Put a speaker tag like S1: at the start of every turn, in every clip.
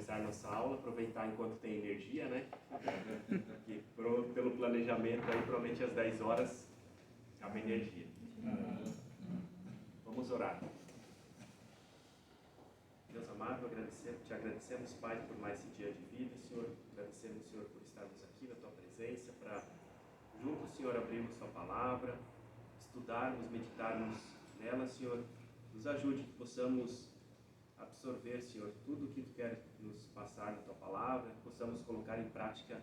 S1: começar a nossa aula, aproveitar enquanto tem energia, né? Que pelo planejamento aí, provavelmente às 10 horas acaba a energia. Vamos orar. Deus amado, te agradecemos, Pai, por mais esse dia de vida, Senhor. Agradecemos, Senhor, por estarmos aqui na Tua presença, para juntos, Senhor, abrirmos Tua palavra, estudarmos, meditarmos nela, Senhor. Nos ajude que possamos absorver, Senhor, tudo o que Tu quer nos passar na Tua palavra, que possamos colocar em prática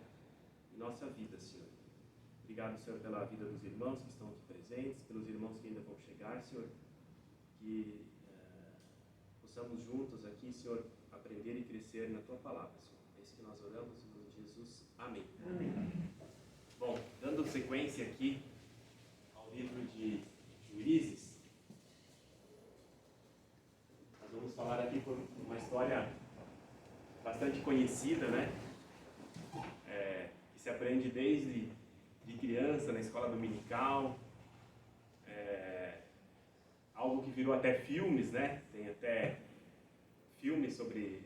S1: em nossa vida, Senhor. Obrigado, Senhor, pela vida dos irmãos que estão aqui presentes, pelos irmãos que ainda vão chegar, Senhor, que possamos juntos aqui, Senhor, aprender e crescer na Tua palavra, Senhor. É isso que nós oramos, em nome de Jesus. Amém. Amém. Bom, dando sequência aqui ao livro de Juízes, nós vamos falar aqui por uma história bastante conhecida, né? Que se aprende desde de criança, na escola dominical, algo que virou até filmes, né? Tem até filmes sobre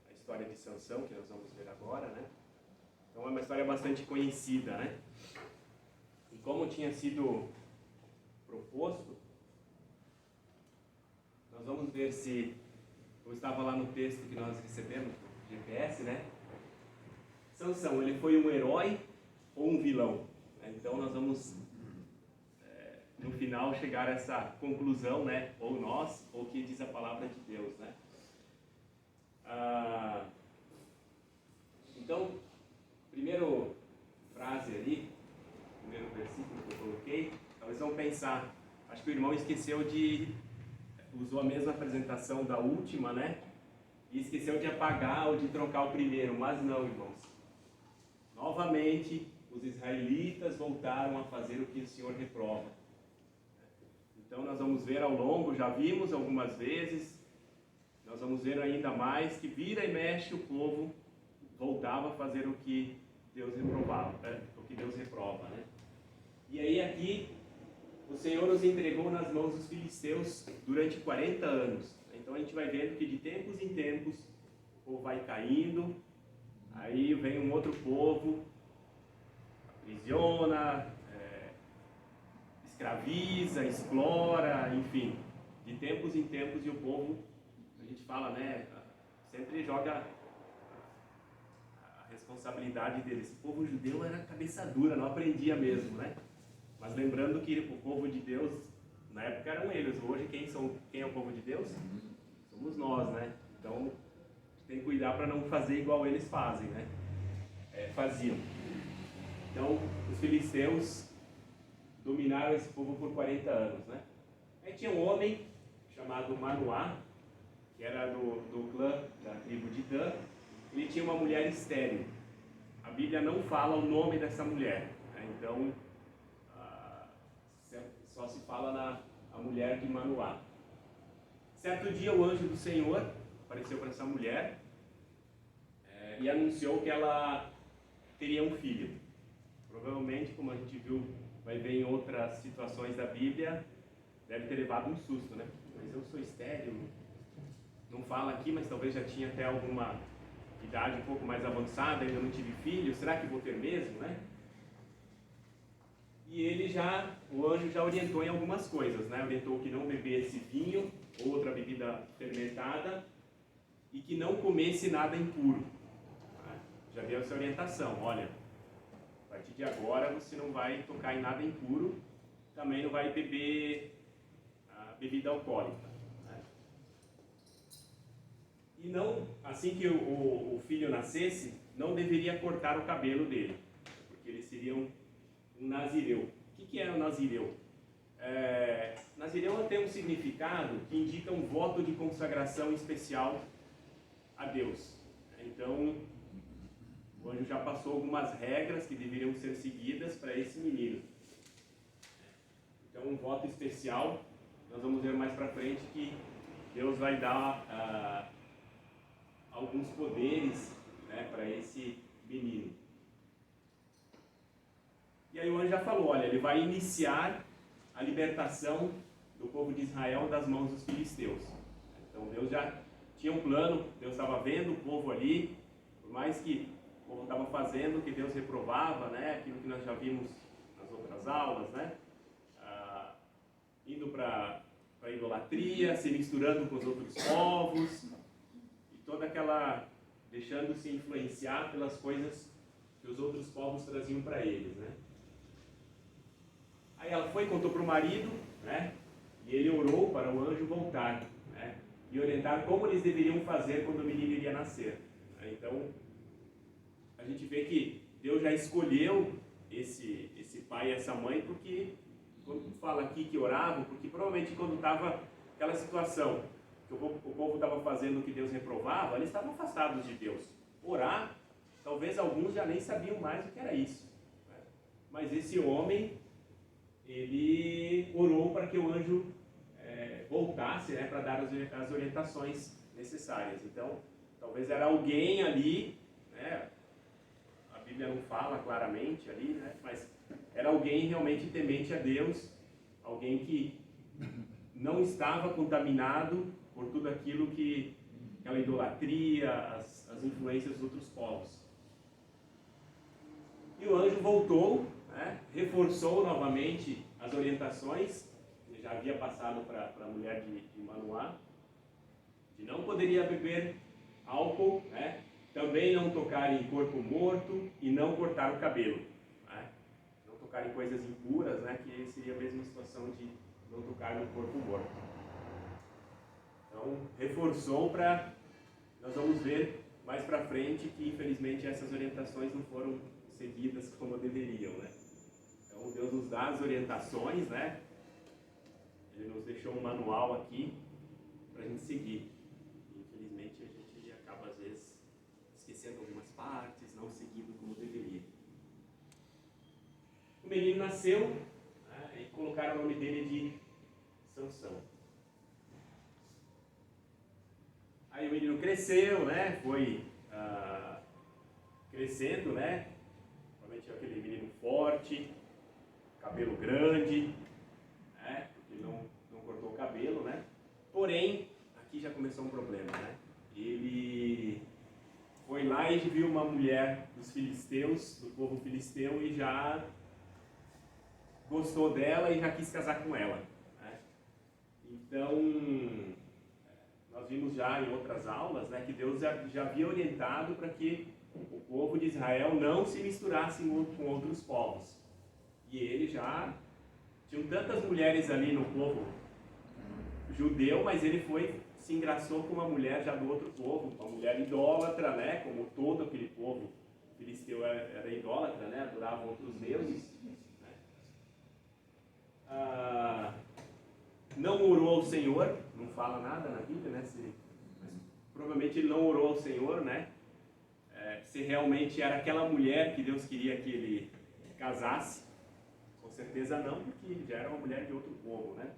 S1: a história de Sansão, que nós vamos ver agora, né? Então é uma história bastante conhecida, né? E como tinha sido proposto, nós vamos ver se eu estava lá no texto que nós recebemos do GPS, né? Sansão, ele foi um herói ou um vilão? Então nós vamos no final chegar a essa conclusão, né? Ou nós, ou o que diz a palavra de Deus, né? Então, primeira frase ali, primeiro versículo que eu coloquei, talvez vamos pensar, acho que o irmão usou a mesma apresentação da última, né? E esqueceu de apagar ou de trocar o primeiro, mas não, irmãos. Novamente, os israelitas voltaram a fazer o que o Senhor reprova. Então nós vamos ver ao longo, já vimos algumas vezes, nós vamos ver ainda mais que vira e mexe o povo voltava a fazer o que Deus reprova, né? E aí aqui o Senhor nos entregou nas mãos dos filisteus durante 40 anos. Então a gente vai vendo que de tempos em tempos o povo vai caindo, aí vem um outro povo, aprisiona, escraviza, explora, enfim, de tempos em tempos, e o povo, a gente fala, né, sempre joga a responsabilidade deles. O povo judeu era cabeça dura, não aprendia mesmo, né? Mas lembrando que o povo de Deus, na época eram eles, hoje quem é o povo de Deus? Somos nós, né? Então, a gente tem que cuidar para não fazer igual eles fazem, né? Faziam. Então, os filisteus dominaram esse povo por 40 anos, né? Aí tinha um homem chamado Manoá, que era do clã da tribo de Dan. Ele tinha uma mulher estéril. A Bíblia não fala o nome dessa mulher, né? Então só se fala a mulher de Manoá. Certo dia o anjo do Senhor apareceu para essa mulher e anunciou que ela teria um filho. Provavelmente, como a gente viu, vai ver em outras situações da Bíblia, deve ter levado um susto, né? Mas eu sou estéril, não fala aqui, mas talvez já tinha até alguma idade um pouco mais avançada, ainda não tive filho, será que vou ter mesmo, né? E o anjo já orientou em algumas coisas, né? Orientou que não bebesse vinho ou outra bebida fermentada e que não comesse nada impuro. Já deu essa orientação, olha, a partir de agora você não vai tocar em nada impuro, também não vai beber bebida alcoólica. Né? E não, assim que o filho nascesse, não deveria cortar o cabelo dele, porque ele seria um nazireu. O que é um nazireu? Nazireu tem um significado que indica um voto de consagração especial a Deus. Então, o anjo já passou algumas regras que deveriam ser seguidas para esse menino. Então, um voto especial, nós vamos ver mais para frente que Deus vai dar alguns poderes, né, para esse menino. E aí o anjo já falou, olha, ele vai iniciar a libertação do povo de Israel das mãos dos filisteus. Então Deus já tinha um plano, Deus estava vendo o povo ali, por mais que o povo estava fazendo, que Deus reprovava, né? Aquilo que nós já vimos nas outras aulas, né? Indo para a idolatria, se misturando com os outros povos, e toda aquela, deixando-se influenciar pelas coisas que os outros povos traziam para eles, né? Aí ela foi e contou para o marido, né? E ele orou para o anjo voltar, né? E orientar como eles deveriam fazer quando o menino iria nascer, né? Então, a gente vê que Deus já escolheu esse pai e essa mãe, porque quando fala aqui que oravam, porque provavelmente quando estava aquela situação que o povo estava fazendo o que Deus reprovava, eles estavam afastados de Deus. Orar, talvez alguns já nem sabiam mais o que era isso, né? Mas esse homem, ele orou para que o anjo voltasse, né, para dar as orientações necessárias. Então, talvez era alguém ali, né, a Bíblia não fala claramente ali, né, mas era alguém realmente temente a Deus, alguém que não estava contaminado por tudo aquilo que, aquela idolatria, as influências dos outros povos. E o anjo voltou, né, reforçou novamente as orientações que ele já havia passado para a mulher de Manoá, de não poderia beber álcool, né, também não tocar em corpo morto e não cortar o cabelo, né, não tocar em coisas impuras, né, que seria a mesma situação de não tocar no corpo morto. Então, reforçou para, nós vamos ver mais para frente que infelizmente essas orientações não foram seguidas como deveriam, né? Então Deus nos dá as orientações, né? Ele nos deixou um manual aqui para a gente seguir. E, infelizmente a gente acaba às vezes esquecendo algumas partes, não seguindo como deveria. O menino nasceu, né, e colocaram o nome dele de Sansão. Aí o menino cresceu, né? Foi crescendo, né? Provavelmente aquele menino forte, cabelo grande, né? Porque não cortou o cabelo, né? Porém, aqui já começou um problema, né? Ele foi lá e viu uma mulher dos filisteus, do povo filisteu, e já gostou dela e já quis casar com ela, né? Então, nós vimos já em outras aulas, né, que Deus já havia orientado para que o povo de Israel não se misturasse com outros povos. E ele já tinham tantas mulheres ali no povo judeu, mas ele se engraçou com uma mulher já do outro povo, uma mulher idólatra, né, como todo aquele povo filisteu era idólatra, né, adoravam outros deuses, né. Não orou ao Senhor, não fala nada na Bíblia, né? Mas provavelmente ele não orou ao Senhor, né? Se realmente era aquela mulher que Deus queria que ele casasse, com certeza não, porque já era uma mulher de outro povo, né?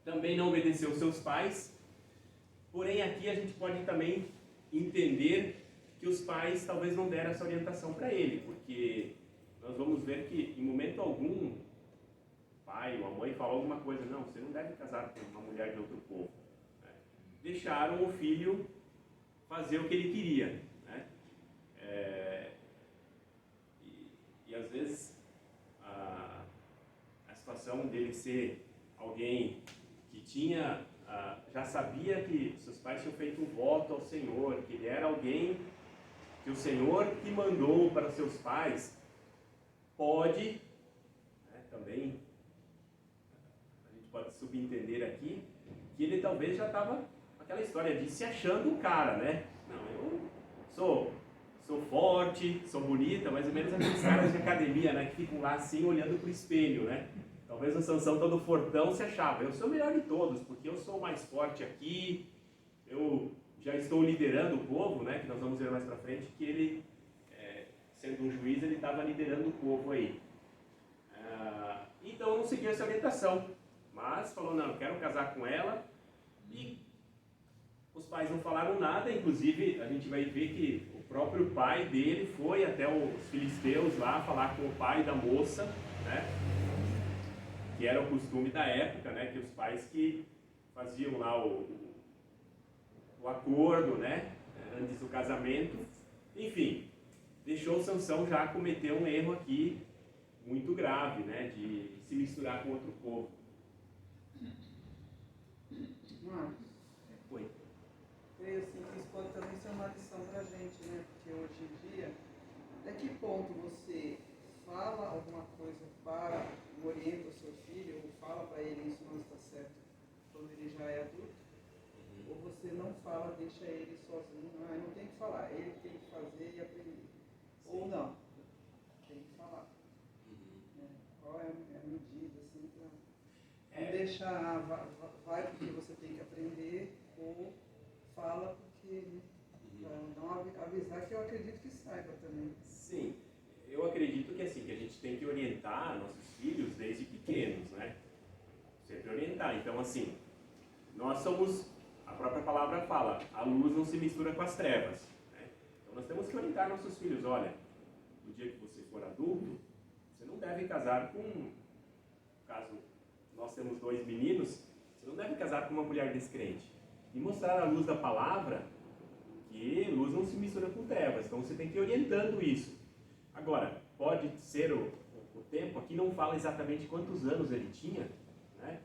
S1: Também não obedeceu seus pais, porém aqui a gente pode também entender que os pais talvez não deram essa orientação para ele, porque nós vamos ver que em momento algum pai ou a mãe falou alguma coisa, não, você não deve casar com uma mulher de outro povo, né? Deixaram o filho fazer o que ele queria, né? E às vezes a situação dele ser alguém que tinha, já sabia que seus pais tinham feito um voto ao Senhor, que ele era alguém que o Senhor que mandou para seus pais, pode, né, também pode subentender aqui, que ele talvez já estava aquela história de se achando o cara, né? Não, eu sou forte, sou bonita, mais ou menos aqueles caras de academia, né? Que ficam lá assim, olhando para o espelho, né? Talvez o Sansão todo fortão se achava, eu sou o melhor de todos, porque eu sou o mais forte aqui, eu já estou liderando o povo, né? Que nós vamos ver mais para frente, que ele, sendo um juiz, ele estava liderando o povo aí. Então não seguiu essa orientação. Mas falou, não, eu quero casar com ela, e os pais não falaram nada. Inclusive a gente vai ver que o próprio pai dele foi até os filisteus lá falar com o pai da moça, né, que era o costume da época, né, que os pais que faziam lá o acordo, né? Antes do casamento. Enfim, deixou Sansão já cometer um erro aqui muito grave, né? De se misturar com outro povo. Foi.
S2: Creio assim que isso pode também ser uma lição para a gente, né? Porque hoje em dia, até que ponto você fala alguma coisa para, orienta o seu filho, ou fala para ele isso não está certo quando ele já é adulto, ou você não fala, deixa ele sozinho, não tem que falar, ele tem que fazer e aprender. Ou não, tem que falar. Né? Qual é a medida, assim, para não deixar, vai porque você tem que aprender, ou fala porque, né? Não avisar, que eu acredito que saiba também.
S1: Sim, eu acredito que assim, que a gente tem que orientar nossos filhos desde pequenos, né? Sempre orientar. Então assim, nós somos, a própria palavra fala, a luz não se mistura com as trevas, né? Então nós temos que orientar nossos filhos, olha, no dia que você for adulto, você não deve casar com, no caso, nós temos 2 meninos, você não deve casar com uma mulher descrente. E mostrar a luz da palavra, que luz não se mistura com trevas, então você tem que ir orientando isso. Agora, pode ser o tempo, aqui não fala exatamente quantos anos ele tinha, né?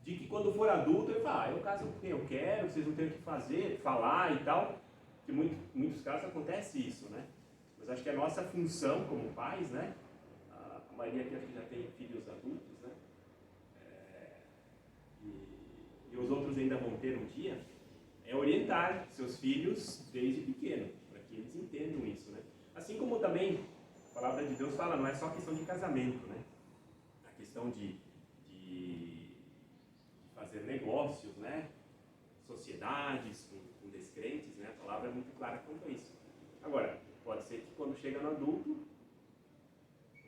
S1: De que quando for adulto ele fala, eu caso com quem eu quero, vocês não têm o que fazer, falar e tal, que em muitos casos acontece isso, né? Mas acho que a nossa função como pais, né? A maioria aqui acho que já tem filhos adultos, né? E os outros ainda vão ter um dia, é orientar seus filhos desde pequeno, para que eles entendam isso, né? Assim como também a palavra de Deus fala, não é só questão de casamento, né? A questão de fazer negócios, né? Sociedades com descrentes, né? A palavra é muito clara quanto a isso. Agora, pode ser que quando chega no adulto...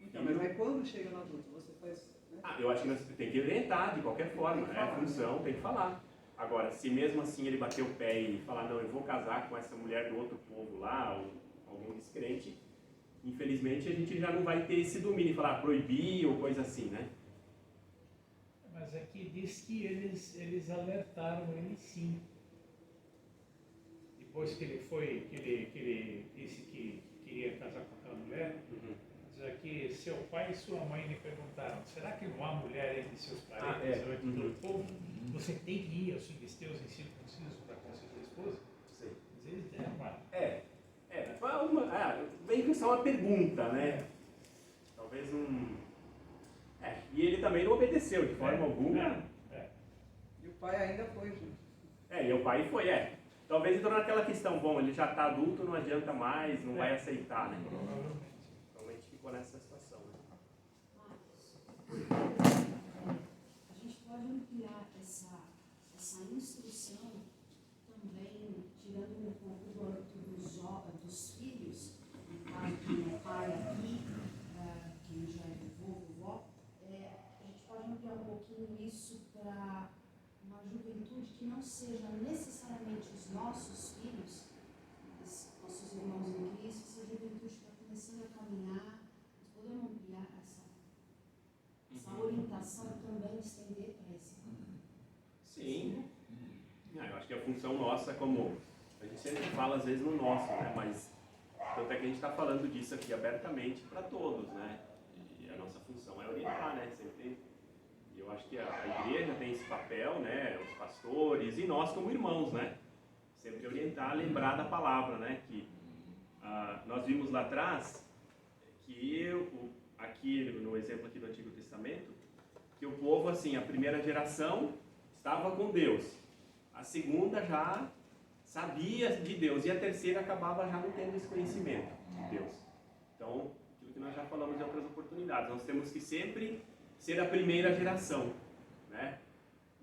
S2: Então, mas quando chega no adulto, você faz... Né?
S1: eu acho que nós tem que orientar de qualquer forma, né? A função tem que falar. Agora, se mesmo assim ele bater o pé e falar, não, eu vou casar com essa mulher do outro povo lá, ou algum descrente, infelizmente a gente já não vai ter esse domínio, falar proibir ou coisa assim, né?
S3: Mas aqui diz que eles alertaram ele sim. Depois que ele disse que queria casar com aquela mulher, diz aqui, seu pai e sua mãe lhe perguntaram, será que não há mulher entre seus parentes ou entre todo o povo? Você tem que ir aos filisteus incircuncisos para conceder a esposa?
S1: Sim.
S3: Mas eles deram uma...
S1: Bem que isso é uma pergunta, né? Talvez e ele também não obedeceu de forma alguma.
S2: E o pai ainda foi junto.
S1: E o pai foi, Talvez entrou naquela questão, bom, ele já está adulto, não adianta mais, não vai aceitar, né? Provavelmente ficou nessa situação, né?
S4: A gente pode ampliar essa instrução também, tirando um pouco do âmbito dos filhos, no caso quem é pai aqui, quem já é vovô, vovó, a gente pode ampliar um pouquinho isso para uma juventude que não seja necessariamente os nossos filhos, os nossos irmãos em Cristo, essa juventude está começando a caminhar, nós podemos ampliar essa orientação também, estender para esse mundo.
S1: Sim. Eu acho que a função nossa, como a gente sempre fala às vezes no nosso, né? Mas tanto é que a gente está falando disso aqui abertamente para todos, né? E a nossa função é orientar, né? Sempre. E eu acho que a igreja tem esse papel, né? Os pastores e nós como irmãos, né? Sempre orientar, lembrar da palavra, né? Que nós vimos lá atrás que aqui no exemplo aqui do Antigo Testamento, que o povo, assim, a primeira geração estava com Deus, a segunda já sabia de Deus e a terceira acabava já não tendo esse conhecimento de Deus. Então, aquilo que nós já falamos em outras oportunidades, nós temos que sempre ser a primeira geração, né?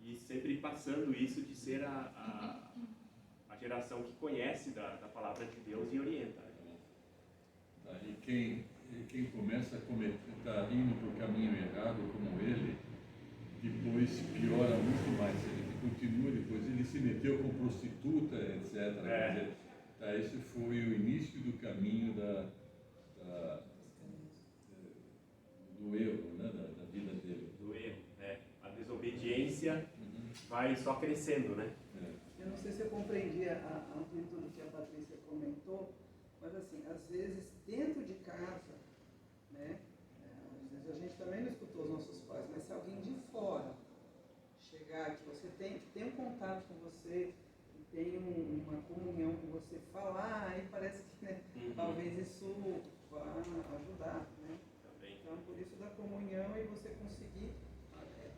S1: E sempre passando isso de ser a geração que conhece da palavra de Deus e orienta.
S5: E quem começa a está indo para o caminho errado como ele, depois piora muito mais. Ele continua, depois ele se meteu com prostituta, etc. Esse foi o início do caminho do erro, né? da vida dele.
S1: Do erro, A desobediência vai só crescendo, né?
S2: Eu não sei se eu compreendi a amplitude que a Patrícia comentou, mas assim, às vezes dentro de casa, né, às vezes a gente também não escutou os nossos pais, mas se alguém de fora chegar, que você tem um contato com você, que tem uma comunhão com você, falar, aí parece que, né, talvez isso vá ajudar, né?
S1: Também.
S2: Então, por isso da comunhão e você conseguir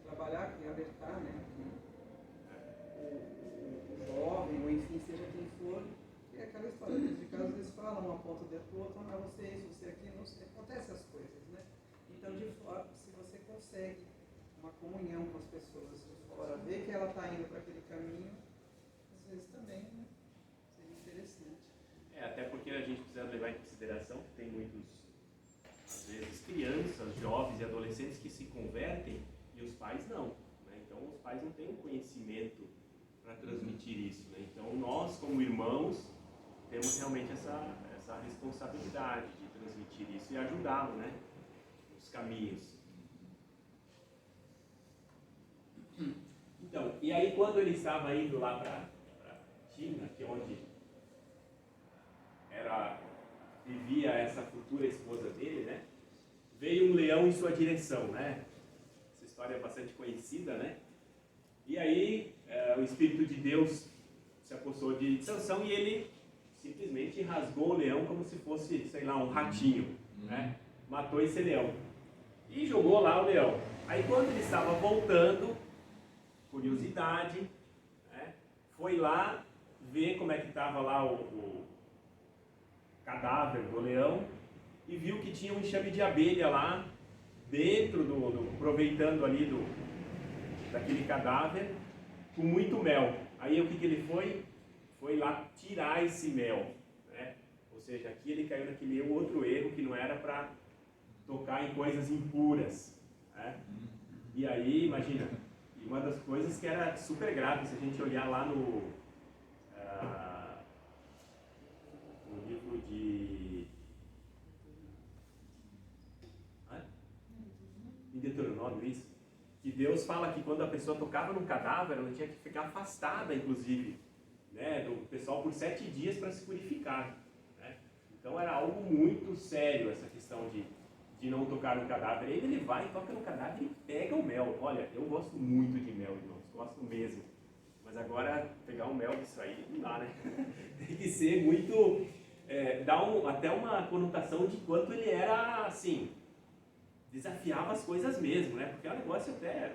S2: trabalhar e alertar, né, o jovem, ou enfim, seja quem for, é aquela história, dentro de casa eles falam, um aponta o dedo pro outro, ah, você é isso, você é aquilo, não sei, acontece as coisas, né? Então, de fora, se você consegue uma comunhão com as pessoas de fora, ver que ela está indo para aquele caminho, às vezes também, né, seria interessante.
S1: Até porque a gente precisa levar em consideração que tem muitos, às vezes, crianças, jovens e adolescentes que se convertem e os pais não, né? Então, os pais não têm o conhecimento para transmitir isso, né? Então, nós, como irmãos, temos realmente essa responsabilidade de transmitir isso e ajudá-lo, né, nos caminhos. Então, e aí quando ele estava indo lá para Timna, que é onde vivia essa futura esposa dele, né, veio um leão em sua direção, né? Essa história é bastante conhecida, né? E aí o Espírito de Deus se apossou de Sansão e ele simplesmente rasgou o leão como se fosse, sei lá, um ratinho, né? Matou esse leão e jogou lá o leão. Aí quando ele estava voltando, curiosidade, né, foi lá ver como é que estava lá o cadáver do leão e viu que tinha um enxame de abelha lá dentro aproveitando ali daquele cadáver com muito mel. Aí o que ele foi? Foi lá tirar esse mel, né? Ou seja, aqui ele caiu naquele outro erro que não era para tocar em coisas impuras, né? E aí, imagina, uma das coisas que era super grave, se a gente olhar lá no livro de em Deuteronômio, isso, que Deus fala que quando a pessoa tocava num cadáver, ela tinha que ficar afastada, inclusive, né, do pessoal por 7 dias para se purificar, né? Então era algo muito sério essa questão de não tocar no cadáver. Aí ele vai, toca no cadáver e pega o mel. Olha, eu gosto muito de mel, irmãos, gosto mesmo. Mas agora, pegar um mel disso aí, não dá, né? Tem que ser muito... dá até uma conotação de quanto ele era, assim, desafiava as coisas mesmo, né? Porque é um negócio até...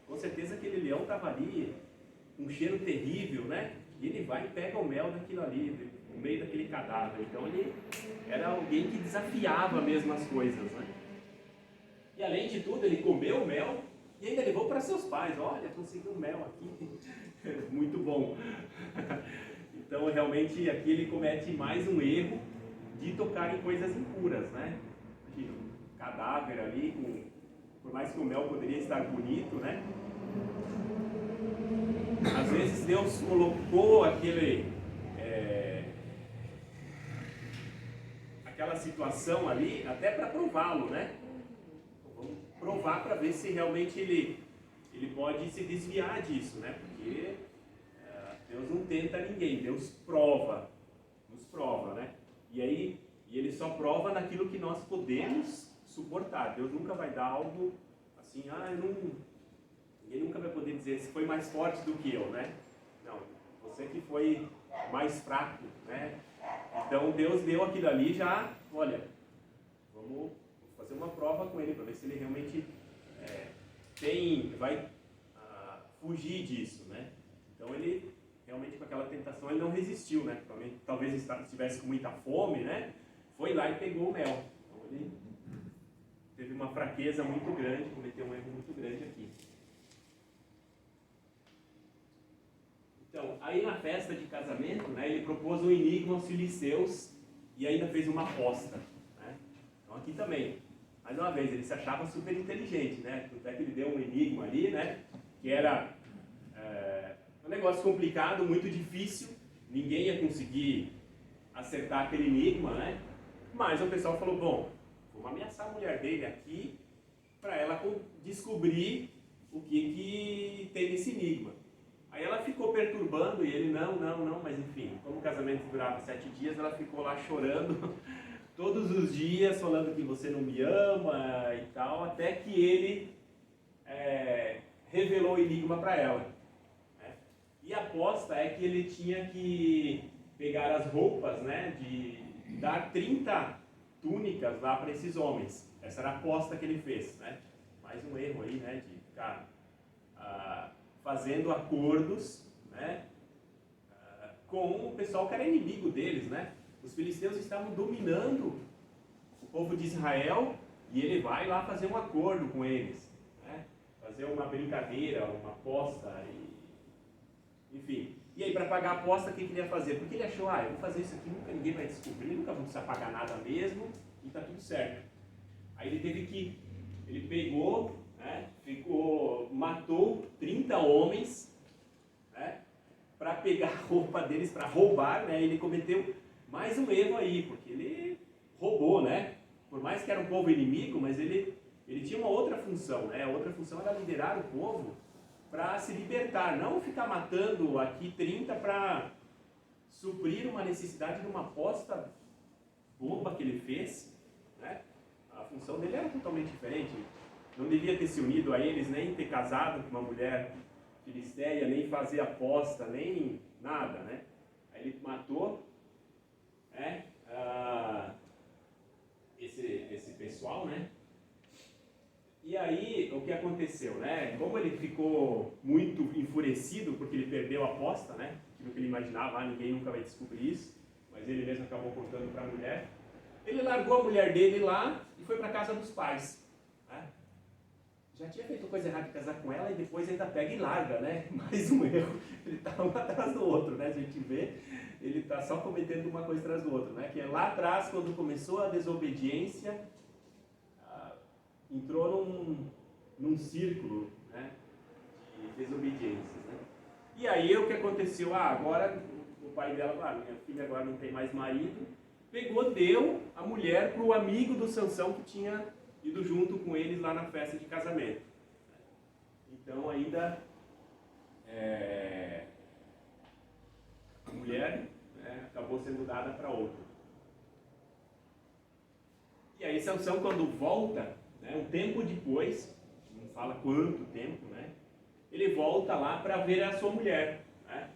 S1: Com certeza aquele leão estava ali, um cheiro terrível, né? E ele vai e pega o mel daquilo ali, no meio daquele cadáver. Então ele era alguém que desafiava mesmo as coisas, né? E além de tudo, ele comeu o mel e ainda levou para seus pais. Olha, consegui um mel aqui. Muito bom. Então, realmente, aqui ele comete mais um erro de tocar em coisas impuras, né? Imagina, um cadáver ali, por mais que o mel poderia estar bonito, né? Às vezes Deus colocou aquela situação ali até para prová-lo, né? Vamos provar para ver se realmente ele pode se desviar disso, né? Porque Deus não tenta ninguém, Deus nos prova, né? E ele só prova naquilo que nós podemos suportar. Deus nunca vai dar algo assim, ninguém nunca vai poder dizer se foi mais forte do que eu, né? Não, você que foi mais fraco, né? Então Deus deu aquilo ali já, olha, vamos fazer uma prova com ele para ver se ele realmente vai fugir disso, né? Então ele realmente com aquela tentação ele não resistiu, né? Talvez estivesse com muita fome, né? Foi lá e pegou o mel. Então ele teve uma fraqueza muito grande, cometeu um erro muito grande aqui. Então, aí na festa de casamento, né, ele propôs um enigma aos filisteus e ainda fez uma aposta, né? Então aqui também, mais uma vez, ele se achava super inteligente, né? Tanto é que ele deu um enigma ali, né? Que era um negócio complicado, muito difícil, ninguém ia conseguir acertar aquele enigma, né? Mas o pessoal falou, bom, vamos ameaçar a mulher dele aqui para ela descobrir o que tem nesse enigma. Aí ela ficou perturbando e ele, não, mas enfim, como o casamento durava 7 dias, ela ficou lá chorando todos os dias, falando que você não me ama e tal, até que ele revelou o enigma para ela. Né? E a aposta é que ele tinha que pegar as roupas, né, de dar 30 túnicas lá para esses homens. Essa era a aposta que ele fez. Né? Mais um erro aí, né, de ficar fazendo acordos, né, com o pessoal que era inimigo deles. Né? Os filisteus estavam dominando o povo de Israel e ele vai lá fazer um acordo com eles. Né? Fazer uma brincadeira, uma aposta, enfim. E aí, para pagar a aposta, o que ele ia fazer? Porque ele achou, eu vou fazer isso aqui, nunca ninguém vai descobrir, nunca vou precisar pagar nada mesmo, e tá tudo certo. Aí ele pegou, né, matou 30 homens, né, para pegar a roupa deles, para roubar, né, ele cometeu mais um erro aí, porque ele roubou, né, por mais que era um povo inimigo, mas ele tinha uma outra função, né, a outra função era liderar o povo para se libertar, não ficar matando aqui 30 para suprir uma necessidade de uma aposta bomba que ele fez, né? A função dele era totalmente diferente, não devia ter se unido a eles, nem ter casado com uma mulher filisteia, nem fazer aposta, nem nada, né? Aí ele matou, né, esse pessoal, né? E aí, o que aconteceu, né? Como ele ficou muito enfurecido porque ele perdeu a aposta, né? Aquilo que ele imaginava, ninguém nunca vai descobrir isso, mas ele mesmo acabou contando para a mulher. Ele largou a mulher dele lá e foi para a casa dos pais. Né? Já tinha feito coisa errada de casar com ela e depois ainda pega e larga, né? Mais um erro. Ele está um atrás do outro, né? A gente vê, ele está só cometendo uma coisa atrás do outro, né? Que é lá atrás, quando começou a desobediência, entrou num círculo, né, de desobediências. Né? E aí o que aconteceu? Agora o pai dela, minha filha agora não tem mais marido, deu a mulher para o amigo do Sansão que tinha ido junto com eles lá na festa de casamento. Então ainda a mulher, né, acabou sendo dada para outro. E aí Sansão, quando volta, né, um tempo depois, não fala quanto tempo, né, ele volta lá para ver a sua mulher. Né?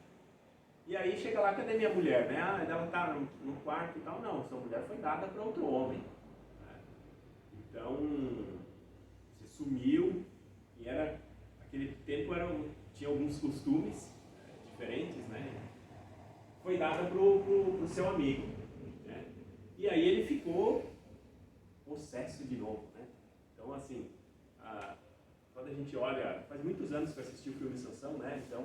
S1: E aí chega lá, cadê minha mulher? Né? Ela está no quarto e tal. Não, sua mulher foi dada para outro homem. Né? Então, você sumiu, e aquele tempo tinha alguns costumes diferentes, né? Foi dada para o seu amigo. Né? E aí ele ficou possesso de novo. Né? Então, assim, quando a gente olha, faz muitos anos que eu assisti o filme Sansão, né? Então,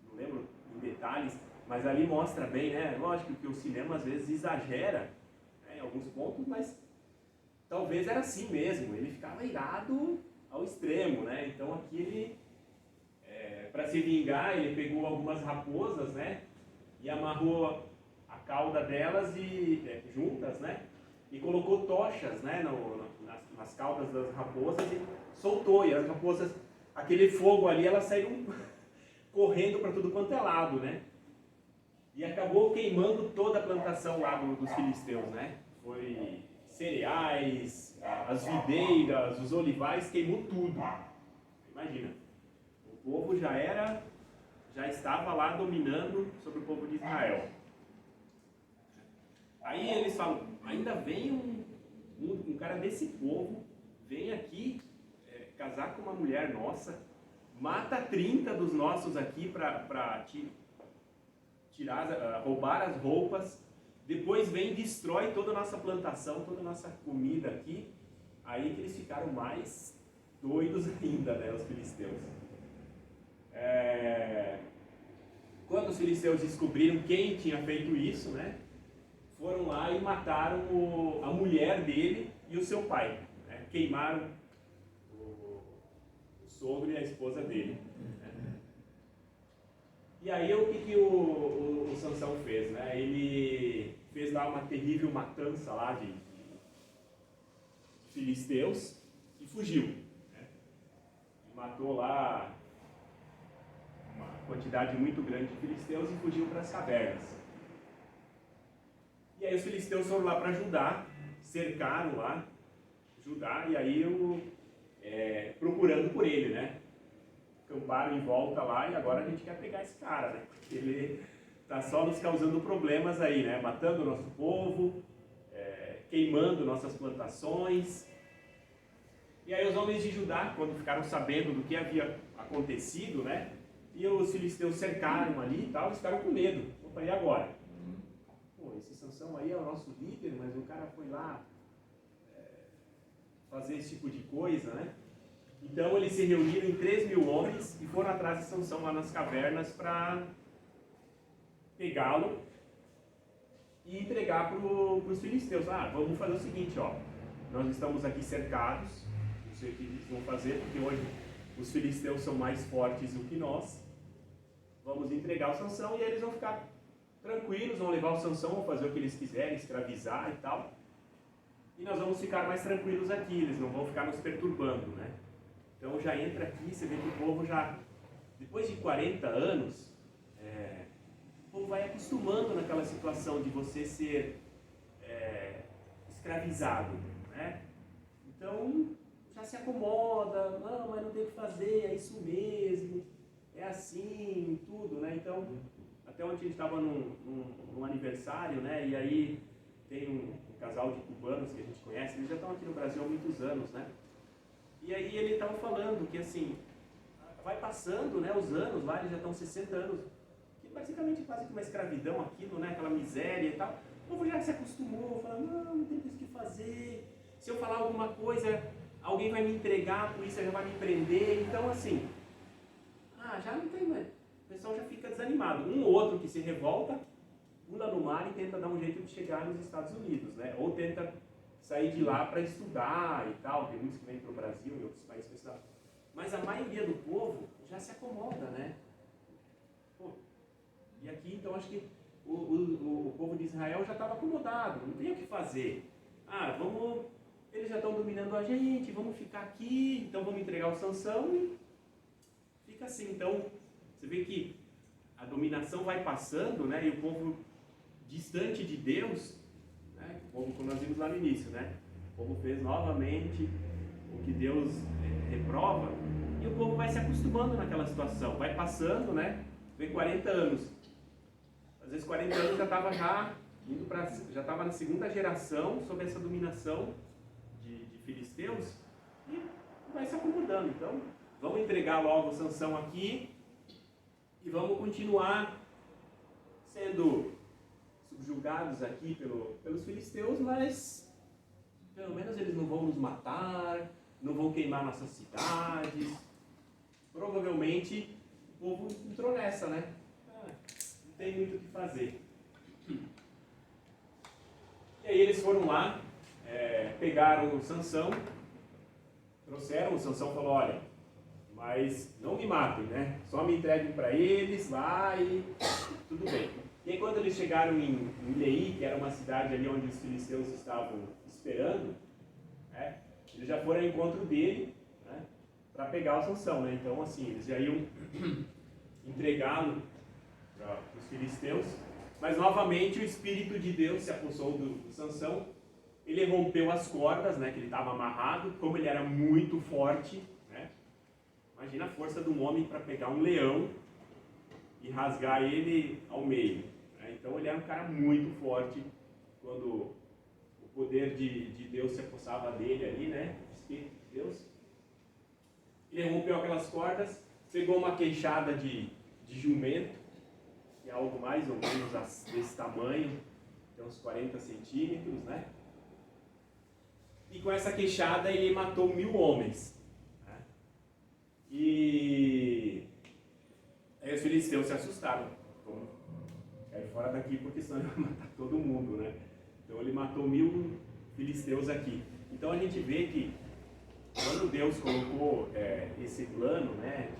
S1: não lembro em detalhes, mas ali mostra bem, né? Lógico que o cinema às vezes exagera, né, em alguns pontos, mas talvez era assim mesmo, ele ficava irado ao extremo, né? Então aqui ele, para se vingar, ele pegou algumas raposas, né? E amarrou a cauda delas juntas, né? E colocou tochas, né, nas caudas das raposas e soltou. E as raposas, aquele fogo ali, elas saíram correndo para tudo quanto é lado, né? E acabou queimando toda a plantação lá dos filisteus, né? Foi cereais, as videiras, os olivais, queimou tudo. Imagina, o povo já estava lá dominando sobre o povo de Israel. Aí eles falam, ainda vem um cara desse povo, vem aqui casar com uma mulher nossa, mata 30 dos nossos aqui para roubar as roupas, depois vem e destrói toda a nossa plantação, toda a nossa comida aqui. Aí que eles ficaram mais doidos ainda, né, os filisteus. Quando os filisteus descobriram quem tinha feito isso, né, foram lá e mataram a mulher dele e o seu pai. Né? Queimaram o sogro e a esposa dele. Né? E aí o que o Sansão fez? Né? Ele fez lá uma terrível matança lá de filisteus e fugiu. Né? Matou lá quantidade muito grande de filisteus e fugiu para as cavernas. E aí os filisteus foram lá para Judá, cercaram lá Judá, e aí procurando por ele, né? Acamparam em volta lá e agora a gente quer pegar esse cara, né? Porque ele está só nos causando problemas aí, né? Matando o nosso povo, queimando nossas plantações. E aí os homens de Judá, quando ficaram sabendo do que havia acontecido, né? E os filisteus cercaram ali e tal, eles ficaram com medo. Opa, e agora? Pô, esse Sansão aí é o nosso líder, mas o cara foi lá fazer esse tipo de coisa, né? Então eles se reuniram em 3.000 homens e foram atrás de Sansão lá nas cavernas para pegá-lo e entregar para os filisteus. Vamos fazer o seguinte, ó, nós estamos aqui cercados, não sei o que eles vão fazer, porque hoje os filisteus são mais fortes do que nós. Vamos entregar o Sansão e eles vão ficar tranquilos, vão levar o Sansão, vão fazer o que eles quiserem, escravizar e tal. E nós vamos ficar mais tranquilos aqui, eles não vão ficar nos perturbando, né? Então já entra aqui, você vê que o povo já, depois de 40 anos, o povo vai acostumando naquela situação de você ser escravizado, né? Então já se acomoda, não, mas não tem o que fazer, é isso mesmo, é assim, tudo, né? Então, até ontem a gente estava num aniversário, né? E aí tem um casal de cubanos que a gente conhece, eles já estão aqui no Brasil há muitos anos, né? E aí ele estava falando que assim, vai passando, né, os anos lá, eles já estão 60 anos, que basicamente quase que uma escravidão aquilo, né, aquela miséria e tal. O povo já se acostumou, fala, não tem mais o que fazer, se eu falar alguma coisa, alguém vai me entregar, a polícia já vai me prender, então assim, já não tem mais, o pessoal já fica desanimado. Um ou outro que se revolta, pula no mar e tenta dar um jeito de chegar nos Estados Unidos, né, ou tenta sair de lá para estudar e tal, tem muitos que vêm para o Brasil e outros países para estudar. Mas a maioria do povo já se acomoda, né? Pô, e aqui, então, acho que o povo de Israel já estava acomodado, não tem o que fazer. Eles já estão dominando a gente, vamos ficar aqui, então vamos entregar o Sansão e fica assim. Então, você vê que a dominação vai passando, né? E o povo distante de Deus, o povo, como nós vimos lá no início, né? O povo fez novamente o que Deus reprova e o povo vai se acostumando naquela situação, vai passando, né? Vem 40 anos, às vezes 40 anos já estava na segunda geração sob essa dominação de filisteus e vai se acomodando. Então, vamos entregar logo o Sansão aqui e vamos continuar sendo subjugados aqui pelos filisteus, mas pelo menos eles não vão nos matar, não vão queimar nossas cidades. Provavelmente o povo entrou nessa, né? Não tem muito o que fazer. E aí eles foram lá, pegaram o Sansão, trouxeram, o Sansão falou, olha, mas não me matem, né? Só me entreguem para eles lá e tudo bem. E aí quando eles chegaram em Leí, que era uma cidade ali onde os filisteus estavam esperando, né, eles já foram ao encontro dele, né, para pegar o Sansão, né? Então assim, eles já iam entregá-lo para os filisteus, mas novamente o Espírito de Deus se apossou do Sansão, ele rompeu as cordas, né, que ele estava amarrado, como ele era muito forte, né? Imagina a força de um homem para pegar um leão e rasgar ele ao meio. Então ele era um cara muito forte quando o poder de Deus se apossava dele ali, né? O Espírito de Deus. Ele rompeu aquelas cordas, pegou uma queixada de jumento, que é algo mais ou menos desse tamanho, tem uns 40 centímetros, né? E com essa queixada ele matou 1.000 homens. Né? E aí os filisteus se assustaram. Cair fora daqui porque senão ele vai matar todo mundo, né? Então ele matou 1.000 filisteus aqui. Então a gente vê que quando Deus colocou esse plano, né,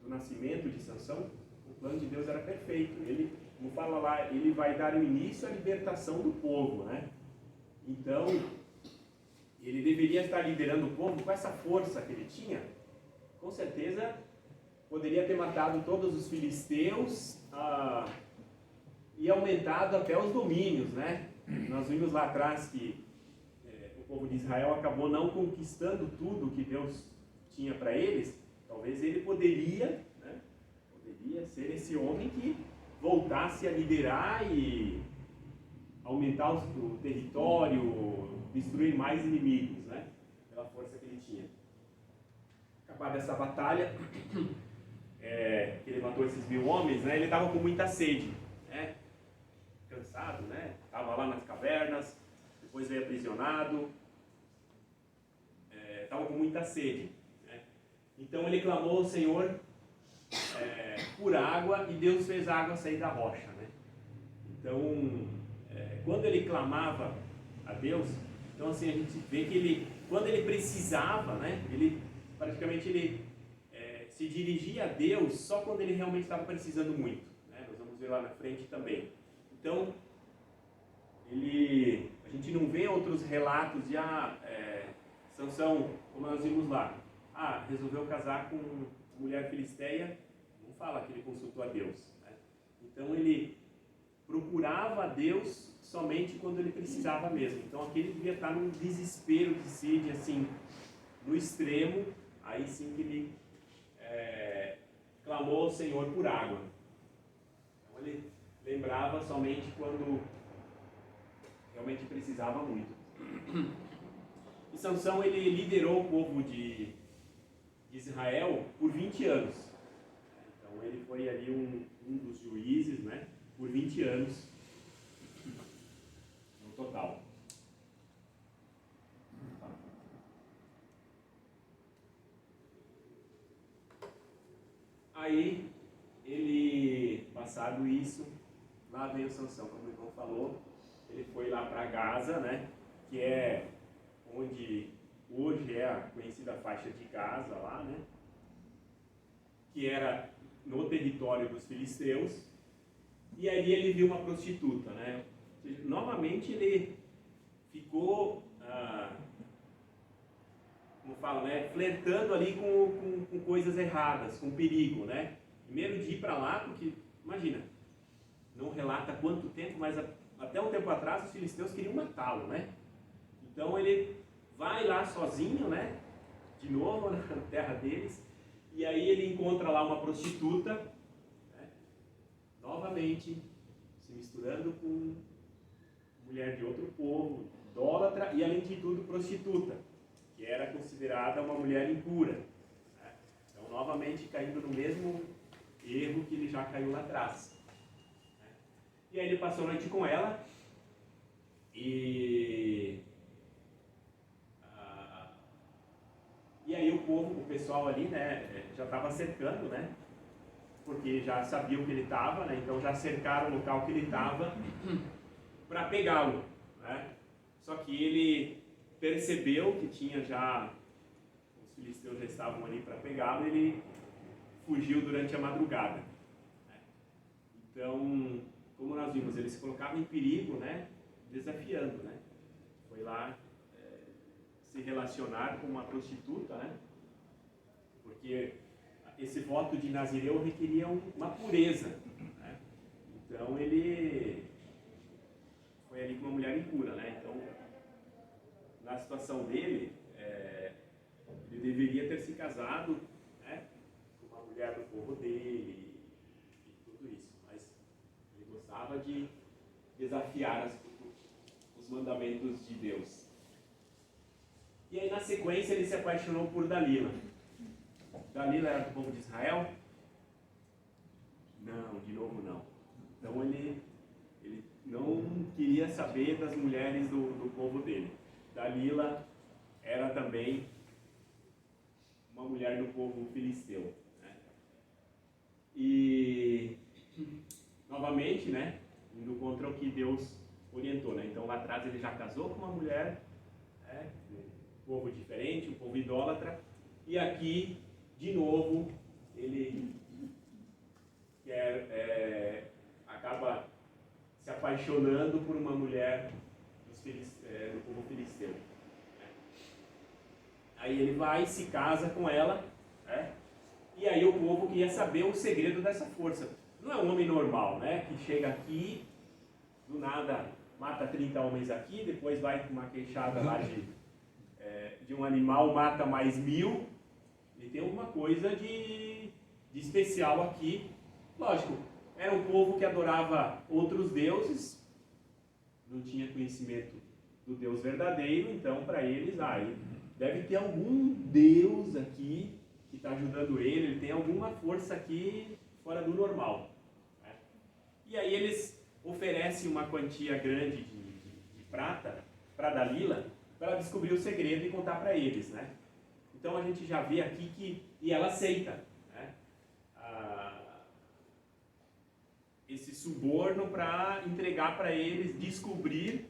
S1: do nascimento de Sansão, o plano de Deus era perfeito. Ele, como fala lá, ele vai dar o início à libertação do povo, né? Então ele deveria estar liderando o povo com essa força que ele tinha, com certeza poderia ter matado todos os filisteus e aumentado até os domínios, né? Nós vimos lá atrás que o povo de Israel acabou não conquistando tudo que Deus tinha para eles. Talvez ele poderia, né? Poderia ser esse homem que voltasse a liderar e aumentar o território, destruir mais inimigos, né? Pela força que ele tinha. Acabada essa batalha, que ele matou esses 1000 homens, né? Ele estava com muita sede, né? Cansado, né? Estava lá nas cavernas, depois veio aprisionado, estava com muita sede, né? Então ele clamou ao Senhor por água e Deus fez a água sair da rocha, né? Então, quando ele clamava a Deus, então assim a gente vê que ele, quando ele precisava, né? Ele praticamente se dirigia a Deus só quando ele realmente estava precisando muito, né? Nós vamos ver lá na frente também. Então, a gente não vê outros relatos de Sansão, como nós vimos lá, resolveu casar com mulher filisteia, não fala que ele consultou a Deus, né? Então ele procurava a Deus somente quando ele precisava mesmo. Então aqui ele devia estar num desespero de sede, assim, no extremo, aí sim que ele clamou ao Senhor por água. Então ele lembrava somente quando realmente precisava muito. E Sansão, ele liderou o povo de Israel por 20 anos. Então ele foi ali um dos juízes, né, por 20 anos no total. Aí, ele, passado isso, lá veio Sansão, como o irmão falou, ele foi lá para Gaza, né, que é onde hoje é a conhecida faixa de Gaza lá, né, que era no território dos filisteus, e ali ele viu uma prostituta, né. Novamente ele ficou, como falo, né, flertando ali com coisas erradas, com perigo, né. Primeiro de ir para lá, porque, imagina, não relata quanto tempo, mas até um tempo atrás os filisteus queriam matá-lo, né. Então ele vai lá sozinho, né, de novo na terra deles, e aí ele encontra lá uma prostituta, né, novamente se misturando com mulher de outro povo, idólatra e além de tudo prostituta, que era considerada uma mulher impura, né? Então novamente caindo no mesmo erro que ele já caiu lá atrás, né? E aí ele passou a noite com ela e aí o pessoal ali, né, já estava cercando, né, porque já sabiam que ele estava, né, então já cercaram o local que ele estava para pegá-lo, né. Só que ele percebeu que tinha já, os filisteus já estavam ali para pegá-lo, e ele fugiu durante a madrugada, né. Então, como nós vimos, ele se colocava em perigo, né, desafiando, né, foi lá se relacionar com uma prostituta, né, porque esse voto de Nazireu requeria uma pureza, né. Então ele foi ali com uma mulher impura, né. Então, na situação dele, ele deveria ter se casado, né, com uma mulher do povo dele e tudo isso, mas ele gostava de desafiar os mandamentos de Deus. E aí na sequência ele se apaixonou por Dalila. Dalila era do povo de Israel? Não, de novo não. Então ele não queria saber das mulheres do povo dele. Dalila era também uma mulher do povo filisteu, né? E novamente, né, indo contra o que Deus orientou, né? Então lá atrás ele já casou com uma mulher, né, um povo diferente, um povo idólatra, e aqui de novo ele acaba se apaixonando por uma mulher do povo filisteu. Aí ele vai e se casa com ela, né? E aí o povo queria saber o segredo dessa força. Não é um homem normal, né? Que chega aqui, do nada mata 30 homens aqui, depois vai com uma queixada lá de um animal, mata mais 1000. Ele tem alguma coisa de especial aqui. Lógico, era um povo que adorava outros deuses, não tinha conhecimento do Deus verdadeiro, então para eles, deve ter algum Deus aqui que está ajudando ele tem alguma força aqui fora do normal. Né? E aí eles oferecem uma quantia grande de prata para Dalila, para ela descobrir o segredo e contar para eles. Né? Então a gente já vê aqui e ela aceita, né? Esse suborno para entregar para eles, descobrir,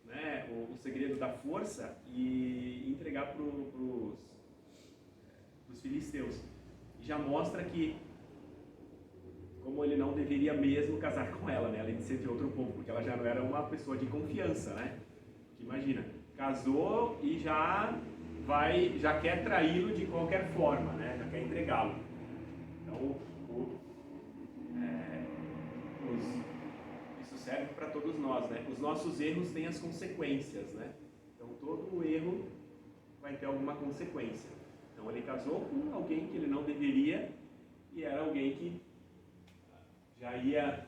S1: né, o segredo da força e entregar para os filisteus. E já mostra que, como ele não deveria mesmo casar com ela, né, além de ser de outro povo, porque ela já não era uma pessoa de confiança, né? Porque imagina, casou e já quer traí-lo de qualquer forma, né? Já quer entregá-lo. Então, isso serve para todos nós, né? Os nossos erros têm as consequências, né? Então, todo erro vai ter alguma consequência. Então, ele casou com alguém que ele não deveria e era alguém que já ia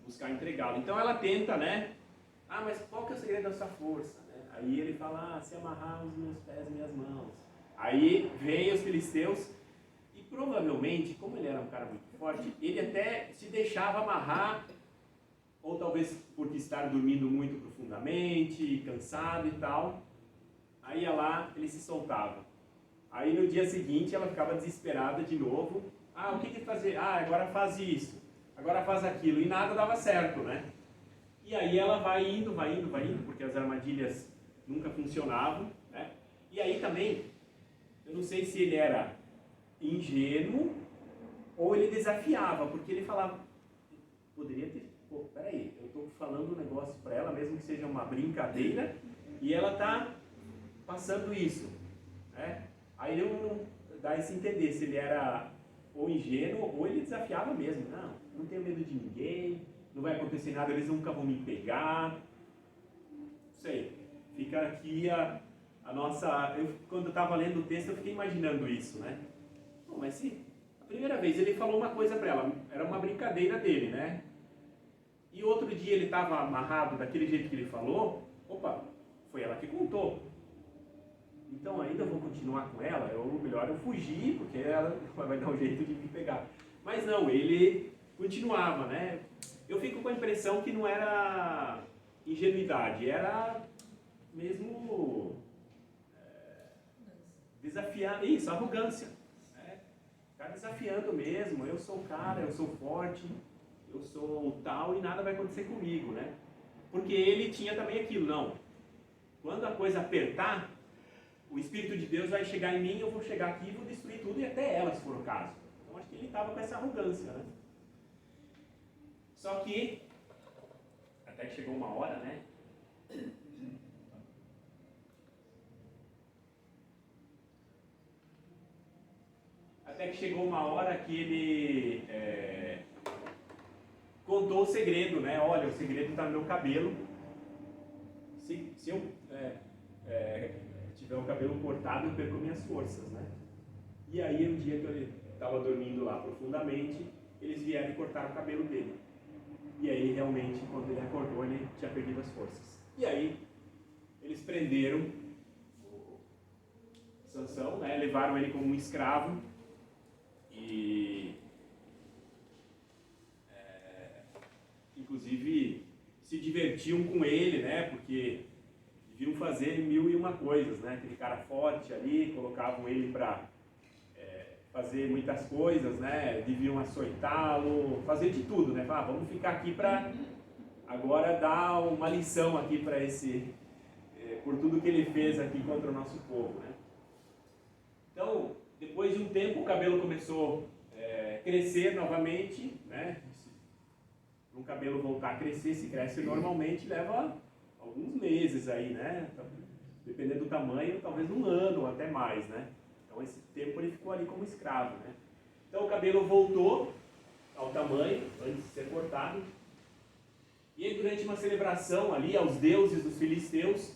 S1: buscar entregá-lo. Então, ela tenta, né? Mas qual que é o segredo da sua força? Né? Aí ele fala, se amarrar os meus pés e minhas mãos. Aí vem os filisteus e provavelmente, como ele era um cara muito forte, ele até se deixava amarrar, ou talvez por estar dormindo muito profundamente, cansado e tal. Aí ia lá, ele se soltava. Aí no dia seguinte ela ficava desesperada de novo. O que fazer? Agora faz isso, agora faz aquilo. E nada dava certo, né? E aí ela vai indo, porque as armadilhas nunca funcionavam, né? E aí também, eu não sei se ele era ingênuo ou ele desafiava, porque ele falava, poderia ter, peraí, eu estou falando um negócio para ela, mesmo que seja uma brincadeira, e ela está passando isso, né? Aí ele não dá esse entender se ele era ou ingênuo ou ele desafiava mesmo. Não tenho medo de ninguém, não vai acontecer nada, eles nunca vão me pegar. Não sei, fica aqui a nossa... quando eu estava lendo o texto eu fiquei imaginando isso, né? Mas se a primeira vez ele falou uma coisa para ela, era uma brincadeira dele, né? E outro dia ele estava amarrado daquele jeito que ele falou, foi ela que contou. Então ainda vou continuar com ela, melhor eu fugir, porque ela vai dar um jeito de me pegar. Mas não, ele continuava, né? Eu fico com a impressão que não era ingenuidade, era mesmo desafiar, arrogância. Né? Ficar desafiando mesmo, eu sou o cara, eu sou forte, eu sou o tal e nada vai acontecer comigo, né? Porque ele tinha também aquilo, não. Quando a coisa apertar, o Espírito de Deus vai chegar em mim, eu vou chegar aqui e vou destruir tudo e até ela, se for o caso. Então acho que ele estava com essa arrogância, né? Só que, até que chegou uma hora, né? Até que chegou uma hora que ele contou o segredo, né? Olha, o segredo está no meu cabelo. Se eu tiver o cabelo cortado, eu perco minhas forças, né? E aí, um dia que eu estava dormindo lá profundamente, eles vieram e cortaram o cabelo dele. E aí, realmente, quando ele acordou, ele tinha perdido as forças. E aí, eles prenderam o Sansão, né? Levaram ele como um escravo e, inclusive, se divertiam com ele, né? Porque deviam fazer 1001 coisas, né? Aquele cara forte ali, colocavam ele para fazer muitas coisas, né? Deviam açoitá-lo, fazer de tudo, né? Vamos ficar aqui para agora dar uma lição aqui para esse, por tudo que ele fez aqui contra o nosso povo, né? Então, depois de um tempo, o cabelo começou a crescer novamente, né? Para um cabelo voltar a crescer, se cresce normalmente, leva alguns meses aí, né? Dependendo do tamanho, talvez um ano ou até mais, né? Então esse tempo ele ficou ali como escravo, né? Então o cabelo voltou ao tamanho antes de ser cortado. E aí, durante uma celebração ali aos deuses dos filisteus,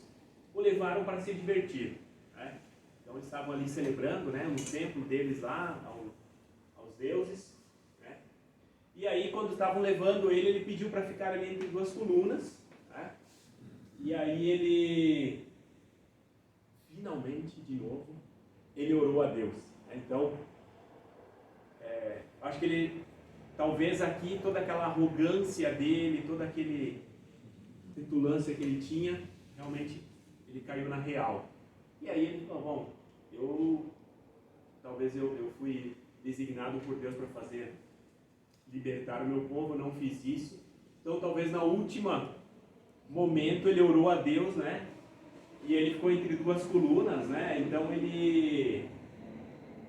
S1: o levaram para se divertir, né? Então eles estavam ali celebrando, né, no templo deles lá aos deuses, né? E aí quando estavam levando ele, ele pediu para ficar ali entre duas colunas, né? E aí ele finalmente, de novo, ele orou a Deus, né? Então acho que ele, talvez aqui toda aquela arrogância dele, toda aquele petulância que ele tinha, realmente ele caiu na real. E aí ele falou, bom, talvez eu fui designado por Deus para libertar o meu povo, não fiz isso. Então talvez na última momento ele orou a Deus, né? E ele ficou entre duas colunas, né? Então ele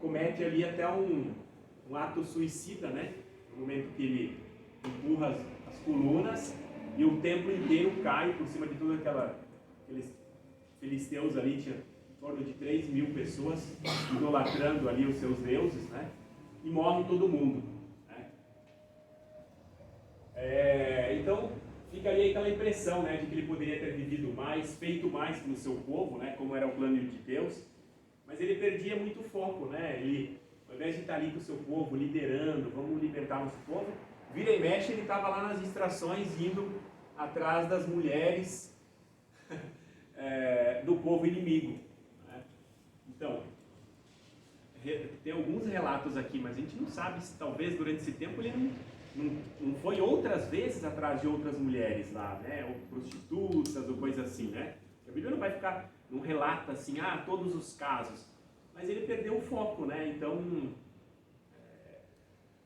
S1: comete ali até um ato suicida, né? No momento que ele empurra as colunas e o templo inteiro cai por cima de todos aqueles filisteus ali, tinha em torno de 3.000 pessoas idolatrando ali os seus deuses, né? E morre todo mundo, né? Então fica ali aquela impressão, né, de que ele poderia ter vivido mais, feito mais pelo seu povo, né, como era o plano de Deus, mas ele perdia muito foco, né? Ele, ao invés de estar ali com o seu povo, liderando, vamos libertar nosso povo, vira e mexe, ele estava lá nas distrações, indo atrás das mulheres do povo inimigo, né? Então, tem alguns relatos aqui, mas a gente não sabe se talvez durante esse tempo ele não foi outras vezes atrás de outras mulheres lá, né? Ou prostitutas, ou coisa assim, né? A Bíblia não relata assim, todos os casos, mas ele perdeu o foco, né? Então,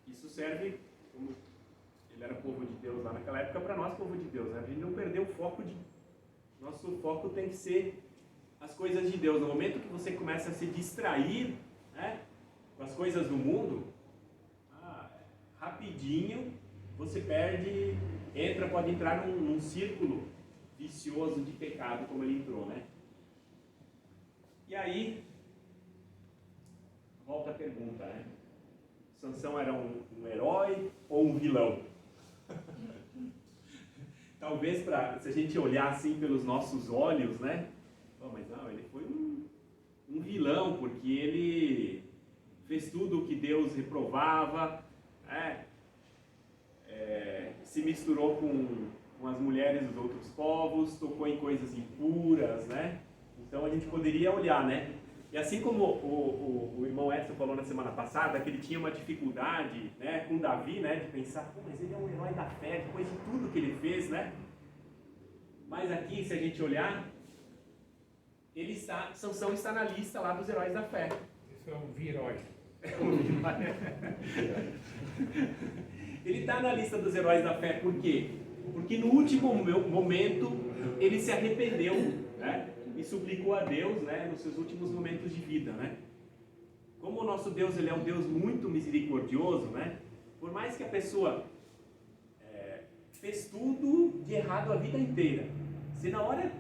S1: isso serve, como ele era povo de Deus lá naquela época, para nós, povo de Deus, né? A gente não perdeu o foco nosso foco tem que ser as coisas de Deus. No momento que você começa a se distrair, né, com as coisas do mundo, rapidinho você pode entrar num círculo vicioso de pecado, como ele entrou, né? E aí, volta a pergunta, né? Sansão era um herói ou um vilão? Talvez, se a gente olhar assim pelos nossos olhos, né? Mas não, ele foi um vilão, porque ele fez tudo o que Deus reprovava, né? Se misturou com as mulheres dos outros povos, tocou em coisas impuras, né? Então a gente poderia olhar, né? E assim como o irmão Edson falou na semana passada, que ele tinha uma dificuldade, né, com Davi, né, de pensar, mas ele é um herói da fé, depois de tudo que ele fez, né? Mas aqui, se a gente olhar, Sansão está na lista lá dos heróis da fé.
S3: Isso é um virói.
S1: Ele está na lista dos heróis da fé, por quê? Porque no último momento ele se arrependeu, né? E suplicou a Deus, né, nos seus últimos momentos de vida, né? Como o nosso Deus, ele é um Deus muito misericordioso, né? Por mais que a pessoa fez tudo de errado a vida inteira, se na hora,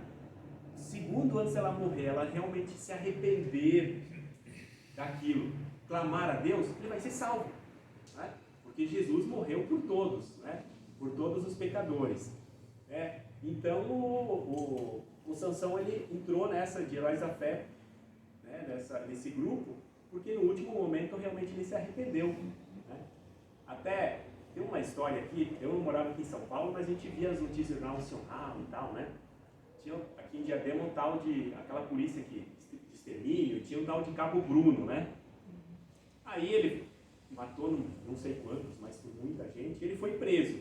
S1: segundo antes dela morrer, ela realmente se arrepender daquilo, clamar a Deus, ele vai ser salvo, né? Porque Jesus morreu por todos, né? Por todos os pecadores, né? Então o Sansão, ele entrou nessa de heróis da fé, né? Nesse grupo, porque no último momento realmente ele se arrependeu, né? Até tem uma história aqui, eu não morava aqui em São Paulo, mas a gente via as notícias do Jornal Nacional e tal, né? Tinha aqui em Diadema um tal de, aquela polícia de extermínio, tinha um tal de Cabo Bruno, né? Aí ele matou não sei quantos, mas por muita gente, e ele foi preso.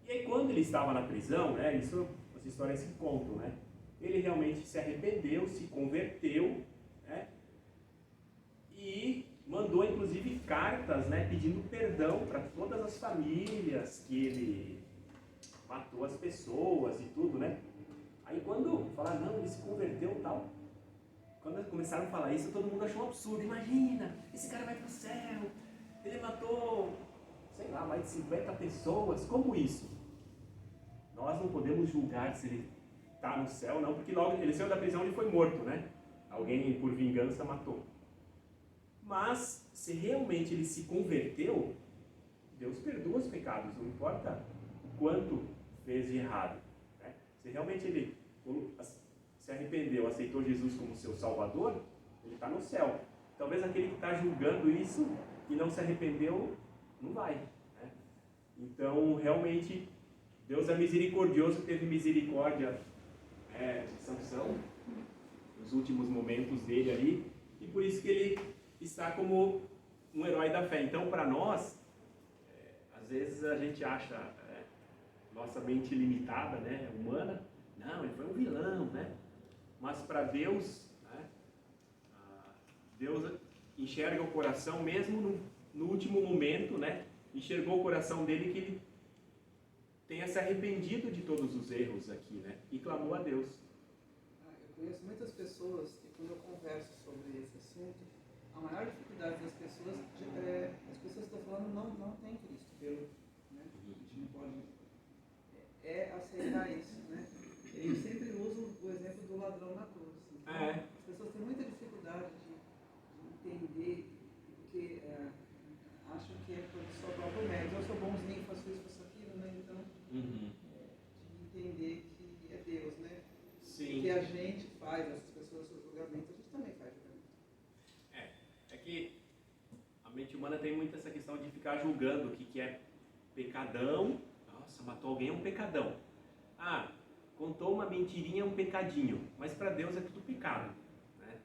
S1: E aí quando ele estava na prisão, né, as histórias se contam, né? Ele realmente se arrependeu, se converteu, né? E mandou inclusive cartas, né, pedindo perdão para todas as famílias que ele matou as pessoas e tudo, né? Aí quando falaram, não, ele se converteu e tal, quando começaram a falar isso, todo mundo achou um absurdo. Imagina, esse cara vai para o céu, ele matou, sei lá, mais de 50 pessoas, como isso? Nós não podemos julgar se ele está no céu, não, porque logo ele saiu da prisão e foi morto, né? Alguém por vingança matou. Mas, se realmente ele se converteu, Deus perdoa os pecados, não importa o quanto fez de errado. Né? Se realmente ele se arrependeu, aceitou Jesus como seu Salvador, ele está no céu. Talvez aquele que está julgando isso e não se arrependeu, não vai. Né? Então, realmente, Deus é misericordioso, teve misericórdia de Sansão, nos últimos momentos dele ali, e por isso que ele está como um herói da fé. Então, para nós, às vezes a gente acha, nossa mente limitada, né, humana, não, ele foi um vilão, né? Mas para Deus, né, Deus enxerga o coração mesmo no último momento, né? Enxergou o coração dele que ele tenha se arrependido de todos os erros aqui, né? E clamou a Deus.
S2: Eu conheço muitas pessoas que quando eu converso sobre esse assunto, a maior dificuldade das pessoas, as pessoas estão falando não tem Cristo, né? A gente não pode aceitar isso, né? Eu sempre uso o exemplo do ladrão na cruz. Então, as pessoas têm muita dificuldade de entender, porque acham que é por sua própria mérito. Eu sou bonzinho, faço isso, faço aquilo, né? Então, de entender que é Deus, né?
S1: Sim.
S2: O que a gente faz, essas pessoas, seus julgamentos, a gente também faz julgamento.
S1: É que a mente humana tem muito essa questão de ficar julgando o que é pecadão. Nossa, matou alguém, é um pecadão. Ah, contou uma mentirinha, é um pecadinho. Mas para Deus é tudo pecado. Né?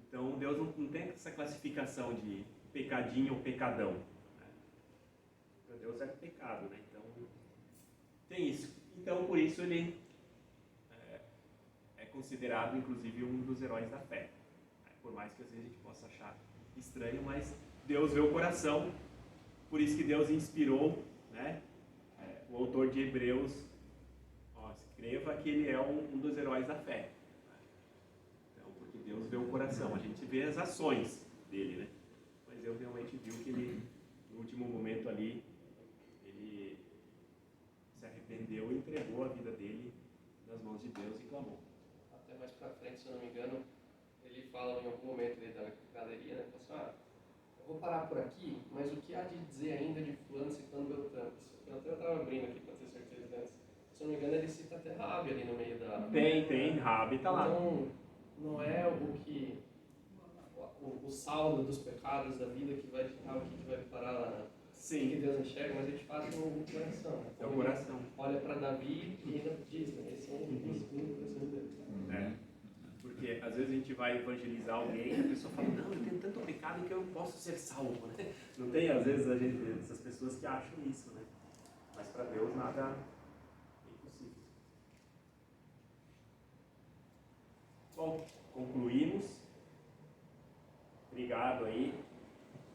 S1: Então Deus não tem essa classificação de pecadinho ou pecadão. Né? Para Deus é pecado, né? Então tem isso. Então por isso ele é considerado inclusive um dos heróis da fé. Por mais que às vezes a gente possa achar estranho, mas Deus vê o coração. Por isso que Deus inspirou, né, o autor de Hebreus, escreva que ele é um dos heróis da fé. Então, porque Deus vê o coração, a gente vê as ações dele, né? Mas Deus realmente viu que ele, no último momento ali, ele se arrependeu e entregou a vida dele nas mãos de Deus e clamou.
S6: Até mais pra frente, se eu não me engano, ele fala em algum momento ali da galeria, né? Fala assim, eu vou parar por aqui, mas o que há de dizer ainda de fulano citando Beltrano? Eu até estava abrindo aqui para ter certeza antes. Se eu não me engano, ele cita até Raabe ali no meio da...
S1: Tem, Raabe está lá.
S6: Então, não é o saldo dos pecados da vida que vai ficar o que vai parar lá, né?
S1: Sim.
S6: Que Deus enxerga, mas de fato o coração. Né?
S1: É o coração.
S6: Olha para Davi e ainda diz, né? Esse é um dos corações dele.
S1: Porque às vezes a gente vai evangelizar alguém e a pessoa fala, não, eu tenho tanto pecado que eu posso ser salvo, né? Não tem, às vezes, essas pessoas que acham isso, né? Mas para Deus nada é impossível. Bom, concluímos. Obrigado aí.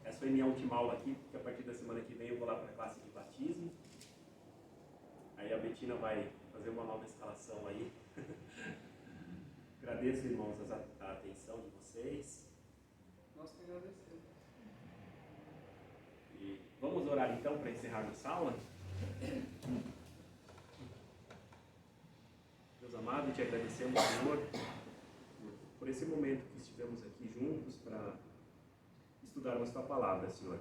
S1: Essa foi minha última aula aqui, porque a partir da semana que vem eu vou lá para a classe de batismo. Aí a Betina vai fazer uma nova escalação aí. Agradeço, irmãos, a atenção de vocês.
S2: Nós que agradecemos.
S1: E vamos orar então para encerrar nossa aula? Deus amado, te agradecemos, Senhor, por esse momento que estivemos aqui juntos para estudarmos tua palavra, Senhor.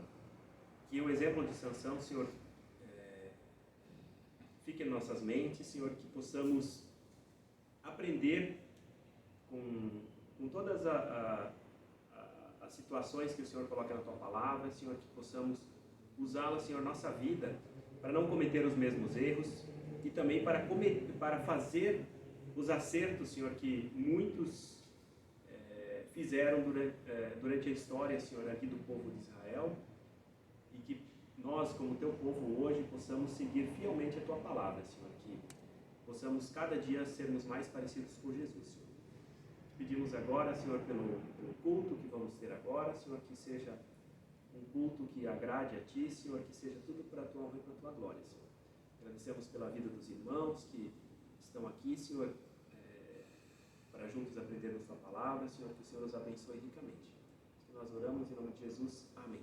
S1: Que o exemplo de Sansão, Senhor, fique em nossas mentes, Senhor, que possamos aprender com todas as situações que o Senhor coloca na tua palavra, Senhor, que possamos usá-la, Senhor, nossa vida, para não cometer os mesmos erros e também para fazer os acertos, Senhor, que muitos fizeram durante a história, Senhor, aqui do povo de Israel, e que nós, como teu povo hoje, possamos seguir fielmente a tua palavra, Senhor, que possamos cada dia sermos mais parecidos com Jesus, Senhor. Pedimos agora, Senhor, pelo culto que vamos ter agora, Senhor, que seja um culto que agrade a Ti, Senhor, que seja tudo para a Tua honra e para a Tua glória, Senhor. Agradecemos pela vida dos irmãos que estão aqui, Senhor, para juntos aprendermos Tua palavra, Senhor, que o Senhor os abençoe ricamente. Que nós oramos em nome de Jesus. Amém.